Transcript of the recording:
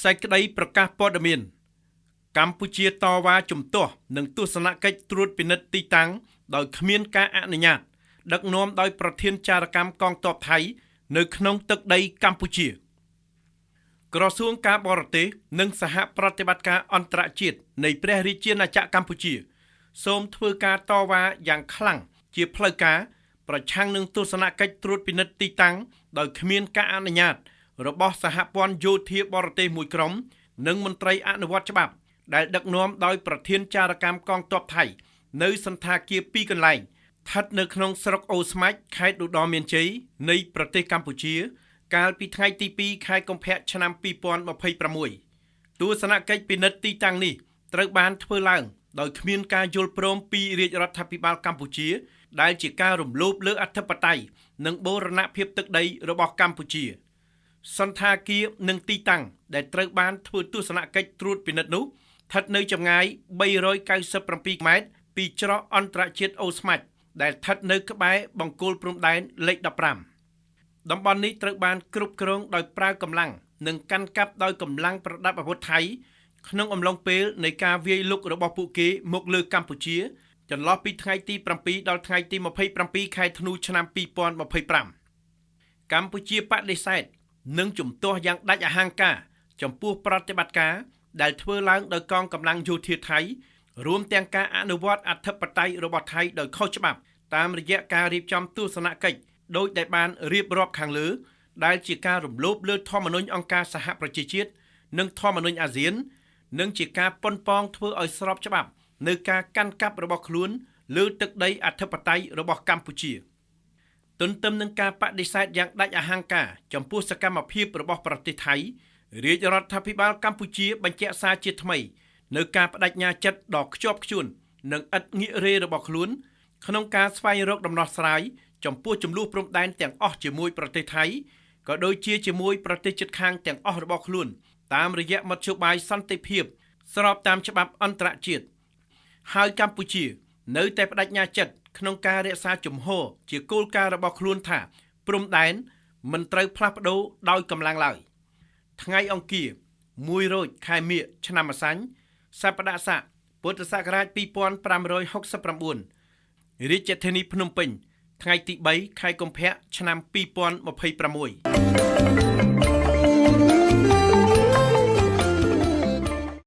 សេចក្តីប្រកាសព័ត៌មានកម្ពុជាតវ៉ាជំទាស់នឹងទស្សនកិច្ចត្រួតពិនិត្យទីតាំងដោយគ្មានការអនុញ្ញាតដឹកនាំដោយប្រធានចារកម្មកងទ័ពថៃនៅក្នុងទឹកដីកម្ពុជាក្រសួងការបរទេសនិងសហប្រតិបត្តិការអន្តរជាតិនៃព្រះរាជាណាចក្រកម្ពុជាសូមធ្វើការតវ៉ាយ៉ាងខ្លាំងជាផ្លូវការប្រឆាំងនឹងទស្សនកិច្ចត្រួតពិនិត្យទីតាំងដោយគ្មានការអនុញ្ញាតរបស់សហព័ន្ធយោធាបរទេសមួយក្រុមនិងមន្ត្រីអនុវត្តច្បាប់ដែលដឹកនាំដោយប្រធានចារកម្មកងទ័ពថៃនៅសន្តាគារ2កន្លែងស្ថិតនៅក្នុងស្រុកអូស្មាច់ខេត្តឧត្តរមានជ័យនៃប្រទេសកម្ពុជាកាលពីថ្ងៃទី2ខែកុម្ភៈឆ្នាំ2026ទស្សនកិច្ចពិនិត្យទីតាំងនេះត្រូវបានធ្វើឡើងដោយគ្មានការយល់ព្រមពីរាជរដ្ឋាភិបាលកម្ពុជាដែលជាការរំលោភលើអធិបតេយ្យនិងបូរណភាពទឹកដីរបស់កម្ពុជាសន្តាគារនិងទីតាំងដែលត្រូវបានធ្វើទស្សនកិច្ចត្រួតពិនិត្យនោះស្ថិតនៅចម្ងាយ397ម៉ែត្រពីច្រកអន្តរជាតិអូស្មាច់ដែលស្ថិតនៅក្បែរបង្គោលព្រំដែនលេខ15តំបន់នេះត្រូវបានគ្រប់គ្រងដោយប្រើកម្លាំងនិងកាន់កាប់ដោយកម្លាំងប្រដាប់អាវុធថៃក្នុងអំឡុងពេលនៃការវាយលុករបស់ពួកគេមកលើកម្ពុជាចន្លោះពីថ្ងៃទី7ដល់ថ្ងៃទី27ខែធ្នូឆ្នាំ2025កម្ពុជាបដិសេធនិងជំទាស់យ៉ាងដាច់អហង្ការចំពោះប្រតិបត្តិការដែលធ្វើឡើងដោយកងកម្លាំងយោធាថៃរួមទាំងការអនុវត្តអធិបតេយ្យរបស់ថៃដោយខុសច្បាប់តាមរយៈការរៀបចំទស្សនកិច្ចដោយដែលបានរៀបរាប់ខាងលើដែលជាការរំលោភលើធម្មនុញ្ញអង្គការសហប្រជាជាតិនិងធម្មនុញ្ញអាស៊ាននិងជាការប៉ុនប៉ងធ្វើឲ្យស្របច្បាប់នៅការកាន់កាប់របស់ខ្លួនលើទឹកដីអធិបតេយ្យរបស់កម្ពុជាទន្ទឹមនឹងការបដិសេធយ៉ាងដាច់អហង្ការចំពោះសកម្មភាពរបស់ប្រទេសថៃរាជរដ្ឋាភិបាលកម្ពុជាបញ្ជាក់សារជាថ្មីនៅការបដិញ្ញាចិត្តដ៏ខ្ជាប់ខ្ជួននិងឥតងាករេរបស់ខ្លួនក្នុងការស្វែងរកដំណោះស្រាយចំពោះជម្លោះព្រំដែនទាំងអស់ជាមួយប្រទេសថៃក៏ដូចជាជាមួយប្រទេសជិតខាងទាំងអស់របស់ខ្លួនតាមរយៈមធ្យោបាយសន្តិភាពស្របតាមច្បាប់អន្តរជាតិហើយកម្ពុជានៅតែបដិញ្ញាចិត្តក្នុងការរក្សាជំហរជាគោលការណ៍របស់ខ្លួនថាព្រំដែនមិនត្រូវផ្លាស់ប្ដូរដោយកម្លាំងឡើយថ្ងៃអង្គារ1រោចខែមិញឆ្នាំម្សាញ់សប្តាហ៍ស័កពុទ្ធសករាជ2569រាជធានីភ្នំពេញថ្ងៃទី3ខែកុម្ភៈឆ្នាំ2026